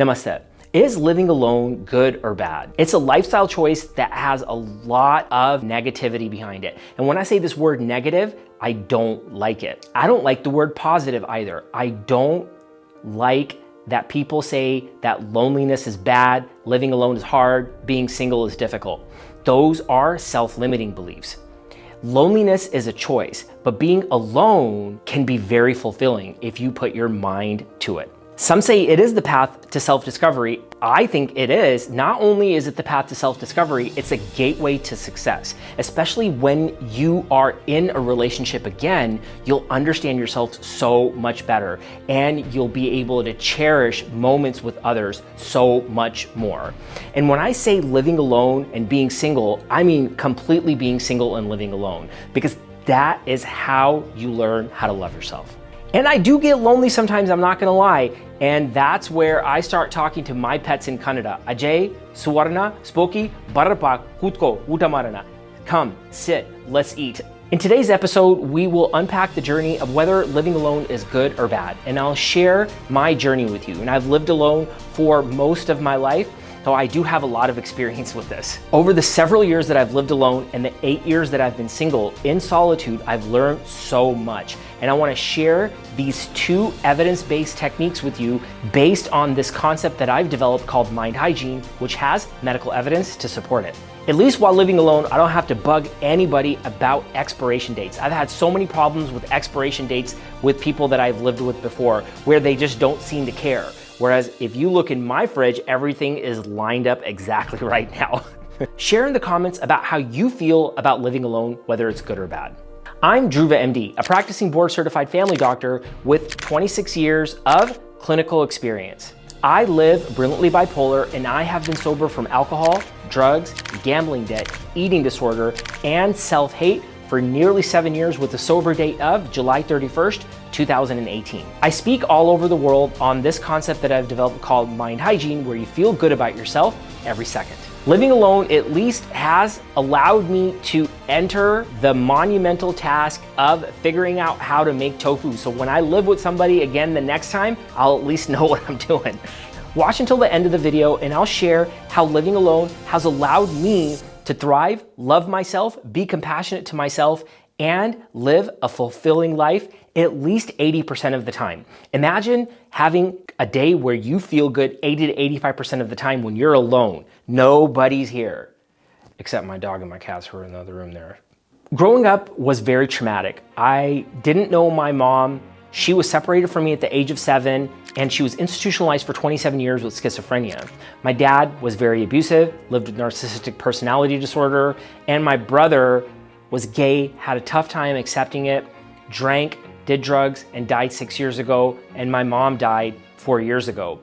Namaste. Is living alone good or bad? It's a lifestyle choice that has a lot of negativity behind it. And when I say this word negative, I don't like it. I don't like the word positive either. I don't like that people say that loneliness is bad, living alone is hard, being single is difficult. Those are self-limiting beliefs. Loneliness is a choice, but being alone can be very fulfilling if you put your mind to it. Some say it is the path to self-discovery. I think it is. Not only is it the path to self-discovery, it's a gateway to success. Especially when you are in a relationship again, you'll understand yourself so much better and you'll be able to cherish moments with others so much more. And when I say living alone and being single, I mean completely being single and living alone, because that is how you learn how to love yourself. And I do get lonely sometimes, I'm not gonna lie. And that's where I start talking to my pets in Kannada. Ajay, Suvarna, Spoki, Barapak, Hutko, Utamarana. Come, sit, let's eat. In today's episode, we will unpack the journey of whether living alone is good or bad. And I'll share my journey with you. And I've lived alone for most of my life, so I do have a lot of experience with this. Over the several years that I've lived alone and the 8 years that I've been single in solitude, I've learned so much. And I wanna share these 2 evidence-based techniques with you based on this concept that I've developed called Mind Hygiene, which has medical evidence to support it. At least while living alone, I don't have to bug anybody about expiration dates. I've had so many problems with expiration dates with people that I've lived with before where they just don't seem to care. Whereas if you look in my fridge, everything is lined up exactly right now. Share in the comments about how you feel about living alone, whether it's good or bad. I'm Dhruva MD, a practicing board certified family doctor with 26 years of clinical experience. I live brilliantly bipolar and I have been sober from alcohol, drugs, gambling debt, eating disorder, and self-hate for nearly 7 years with a sober date of July 31st, 2018. I speak all over the world on this concept that I've developed called Mind Hygiene, where you feel good about yourself every second. Living alone at least has allowed me to enter the monumental task of figuring out how to make tofu. So when I live with somebody again the next time, I'll at least know what I'm doing. Watch until the end of the video and I'll share how living alone has allowed me to thrive, love myself, be compassionate to myself, and live a fulfilling life at least 80% of the time. Imagine having a day where you feel good 80 to 85% of the time when you're alone. Nobody's here, except my dog and my cats who are in the other room there. Growing up was very traumatic. I didn't know my mom. She was separated from me at the age of 7, and she was institutionalized for 27 years with schizophrenia. My dad was very abusive, lived with narcissistic personality disorder, and my brother was gay, had a tough time accepting it, drank, did drugs, and died 6 years ago, and my mom died 4 years ago.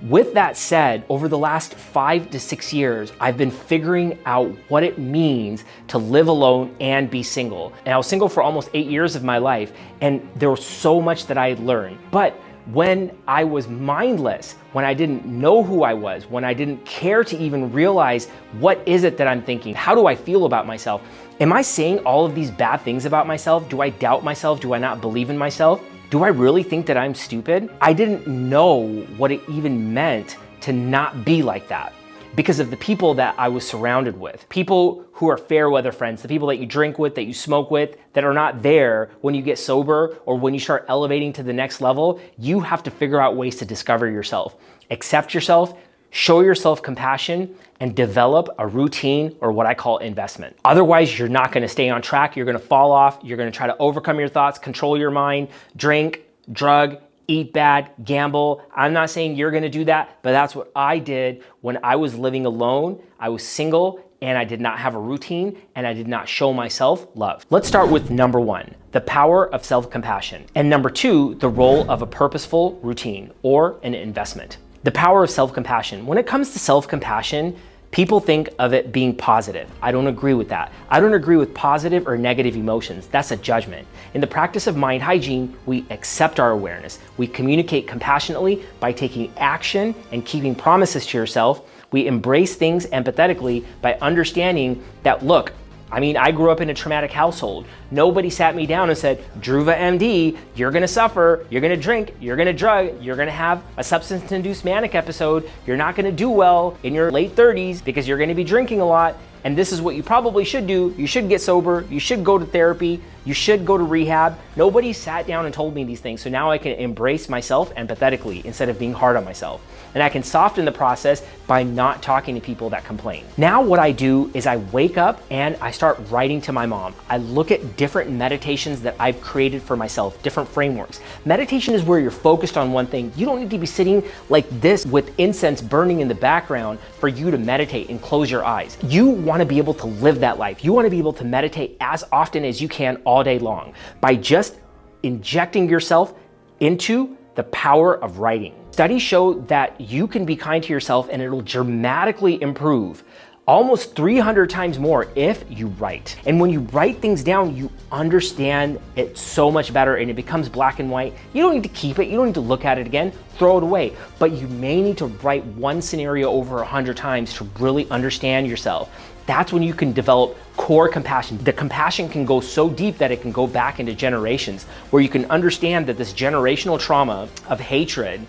With that said, over the last 5 to 6 years, I've been figuring out what it means to live alone and be single. And I was single for almost 8 years of my life, and there was so much that I had learned. But when I was mindless, when I didn't know who I was, when I didn't care to even realize what is it that I'm thinking, how do I feel about myself? Am I saying all of these bad things about myself? Do I doubt myself? Do I not believe in myself? Do I really think that I'm stupid? I didn't know what it even meant to not be like that because of the people that I was surrounded with. People who are fair weather friends, the people that you drink with, that you smoke with, that are not there when you get sober or when you start elevating to the next level. You have to figure out ways to discover yourself, accept yourself, show yourself compassion, and develop a routine or what I call investment. Otherwise, you're not gonna stay on track. You're gonna fall off. You're gonna try to overcome your thoughts, control your mind, drink, drug, eat bad, gamble. I'm not saying you're gonna do that, but that's what I did when I was living alone. I was single and I did not have a routine and I did not show myself love. Let's start with number 1, the power of self-compassion. And number 2, the role of a purposeful routine or an investment. The power of self-compassion. When it comes to self-compassion, people think of it being positive. I don't agree with that. I don't agree with positive or negative emotions. That's a judgment. In the practice of mind hygiene, we accept our awareness. We communicate compassionately by taking action and keeping promises to yourself. We embrace things empathetically by understanding that, look, I mean, I grew up in a traumatic household. Nobody sat me down and said, Dhruva MD, you're gonna suffer, you're gonna drink, you're gonna drug, you're gonna have a substance-induced manic episode, you're not gonna do well in your late 30s because you're gonna be drinking a lot, and this is what you probably should do. You should get sober, you should go to therapy, you should go to rehab. Nobody sat down and told me these things, so now I can embrace myself empathetically instead of being hard on myself. And I can soften the process by not talking to people that complain. Now what I do is I wake up and I start writing to my mom. I look at different meditations that I've created for myself, different frameworks. Meditation is where you're focused on one thing. You don't need to be sitting like this with incense burning in the background for you to meditate and close your eyes. You want to be able to live that life. You want to be able to meditate as often as you can all day long by just injecting yourself into the power of writing. Studies show that you can be kind to yourself and it'll dramatically improve almost 300 times more if you write. And when you write things down, you understand it so much better and it becomes black and white. You don't need to keep it. You don't need to look at it again, throw it away. But you may need to write one scenario over 100 times to really understand yourself. That's when you can develop core compassion. The compassion can go so deep that it can go back into generations, where you can understand that this generational trauma of hatred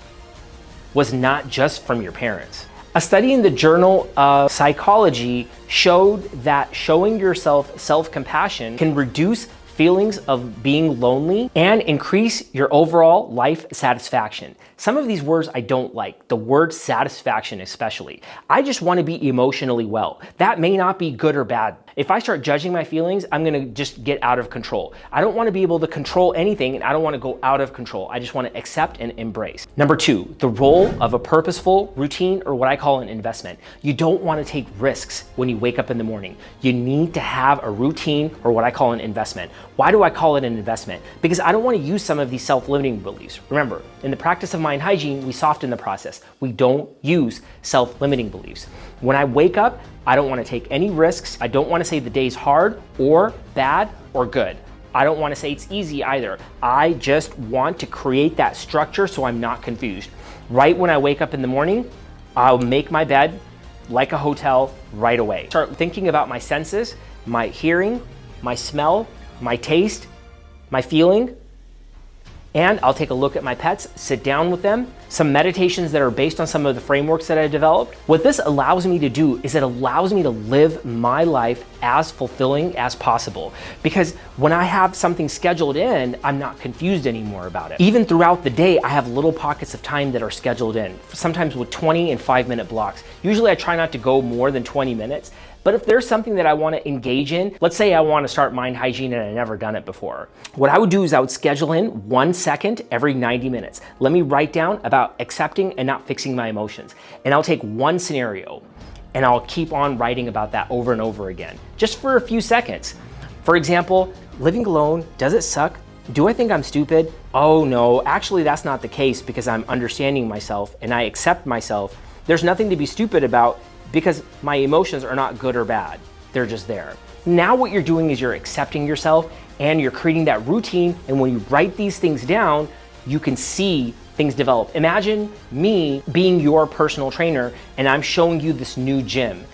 was not just from your parents. A study in the Journal of Psychology showed that showing yourself self-compassion can reduce feelings of being lonely and increase your overall life satisfaction. Some of these words I don't like, the word satisfaction especially. I just want to be emotionally well. That may not be good or bad. If I start judging my feelings, I'm gonna just get out of control. I don't want to be able to control anything, and I don't want to go out of control. I just want to accept and embrace. Number 2, the role of a purposeful routine, or what I call an investment. You don't want to take risks when you wake up in the morning. You need to have a routine, or what I call an investment. Why do I call it an investment? Because I don't want to use some of these self-limiting beliefs. Remember, in the practice of mind hygiene, we soften the process. We don't use self-limiting beliefs. When I wake up, I don't want to take any risks. I don't want to say the day's hard or bad or good. I don't want to say it's easy either. I just want to create that structure so I'm not confused. Right when I wake up in the morning, I'll make my bed like a hotel right away. Start thinking about my senses, my hearing, my smell, my taste, my feeling, and I'll take a look at my pets, sit down with them, some meditations that are based on some of the frameworks that I developed. What this allows me to do is it allows me to live my life as fulfilling as possible. Because when I have something scheduled in, I'm not confused anymore about it. Even throughout the day, I have little pockets of time that are scheduled in, sometimes with 20 and 5-minute blocks. Usually I try not to go more than 20 minutes. But if there's something that I want to engage in, let's say I want to start mind hygiene and I've never done it before. What I would do is I would schedule in 1 second every 90 minutes. Let me write down about accepting and not fixing my emotions. And I'll take one scenario and I'll keep on writing about that over and over again, just for a few seconds. For example, living alone, does it suck? Do I think I'm stupid? Oh no, actually that's not the case because I'm understanding myself and I accept myself. There's nothing to be stupid about because my emotions are not good or bad. They're just there. Now what you're doing is you're accepting yourself and you're creating that routine, and when you write these things down, you can see things develop. Imagine me being your personal trainer and I'm showing you this new gym.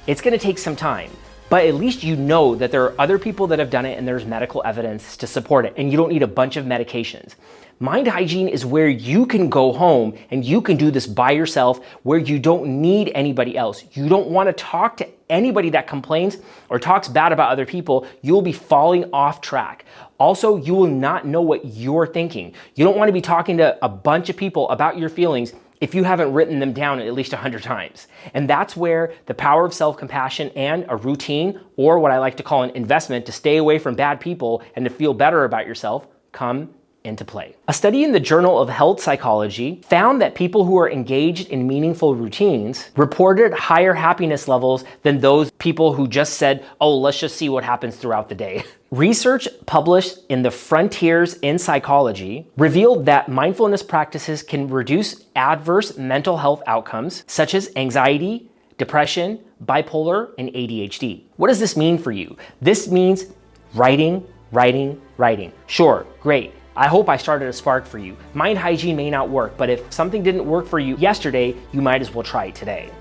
It's gonna take some time, but at least you know that there are other people that have done it and there's medical evidence to support it, and you don't need a bunch of medications. Mind hygiene is where you can go home and you can do this by yourself, where you don't need anybody else. You don't want to talk to anybody that complains or talks bad about other people. You'll be falling off track. Also, you will not know what you're thinking. You don't want to be talking to a bunch of people about your feelings if you haven't written them down at least 100 times. And that's where the power of self-compassion and a routine, or what I like to call an investment to stay away from bad people and to feel better about yourself, come into play. A study in the Journal of Health Psychology found that people who are engaged in meaningful routines reported higher happiness levels than those people who just said, oh, let's just see what happens throughout the day. Research published in the Frontiers in Psychology revealed that mindfulness practices can reduce adverse mental health outcomes such as anxiety, depression, bipolar, and ADHD. What does this mean for you? This means writing, writing, writing. Sure, great. I hope I started a spark for you. Mind hygiene may not work, but if something didn't work for you yesterday, you might as well try it today.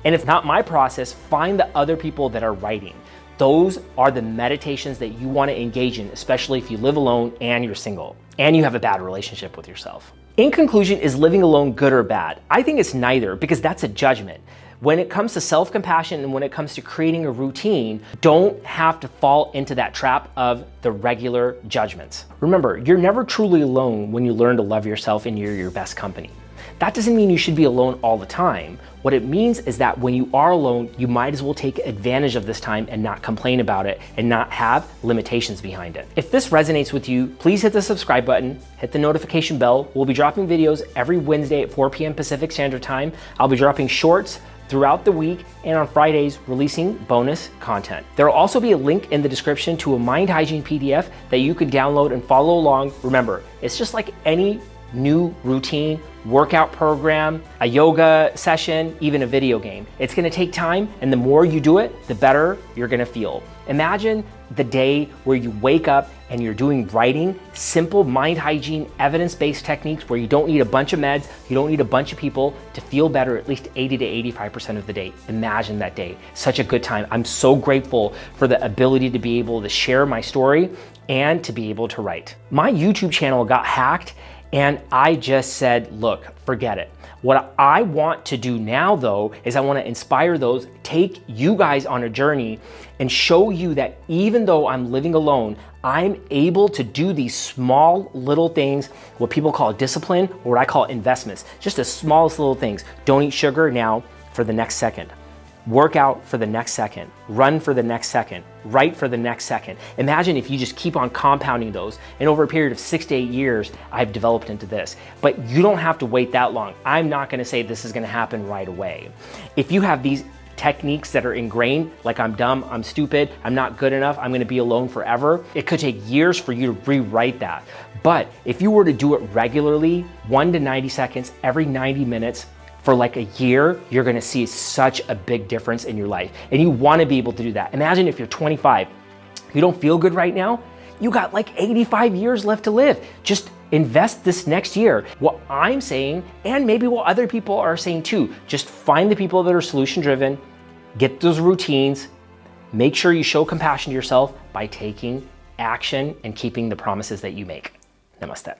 And if not my process, find the other people that are writing. Those are the meditations that you want to engage in, especially if you live alone and you're single and you have a bad relationship with yourself. In conclusion, is living alone good or bad? I think it's neither, because that's a judgment. When it comes to self-compassion and when it comes to creating a routine, don't have to fall into that trap of the regular judgments. Remember, you're never truly alone when you learn to love yourself and you're your best company. That doesn't mean you should be alone all the time. What it means is that when you are alone, you might as well take advantage of this time and not complain about it and not have limitations behind it. If this resonates with you, please hit the subscribe button, hit the notification bell. We'll be dropping videos every Wednesday at 4 p.m. Pacific Standard Time. I'll be dropping shorts throughout the week, and on Fridays, releasing bonus content. There will also be a link in the description to a Mind Hygiene PDF that you can download and follow along. Remember, it's just like any new routine, workout program, a yoga session, even a video game. It's gonna take time, and the more you do it, the better you're gonna feel. Imagine the day where you wake up and you're doing writing, simple mind hygiene, evidence-based techniques where you don't need a bunch of meds, you don't need a bunch of people to feel better at least 80 to 85% of the day. Imagine that day. Such a good time. I'm so grateful for the ability to be able to share my story and to be able to write. My YouTube channel got hacked, and I just said, look, forget it. What I want to do now, though, is I want to inspire those, take you guys on a journey and show you that even though I'm living alone, I'm able to do these small little things, what people call discipline, or what I call investments. Just the smallest little things. Don't eat sugar now for the next second. Work out for the next second, run for the next second, write for the next second. Imagine if you just keep on compounding those, and over a period of 6 to 8 years, I've developed into this. But you don't have to wait that long. I'm not gonna say this is gonna happen right away. If you have these techniques that are ingrained, like I'm dumb, I'm stupid, I'm not good enough, I'm gonna be alone forever, it could take years for you to rewrite that. But if you were to do it regularly, 1 to 90 seconds, every 90 minutes, for like a year, you're gonna see such a big difference in your life. And you wanna be able to do that. Imagine if you're 25, you don't feel good right now, you got like 85 years left to live. Just invest this next year. What I'm saying, and maybe what other people are saying too, just find the people that are solution driven, get those routines, make sure you show compassion to yourself by taking action and keeping the promises that you make. Namaste.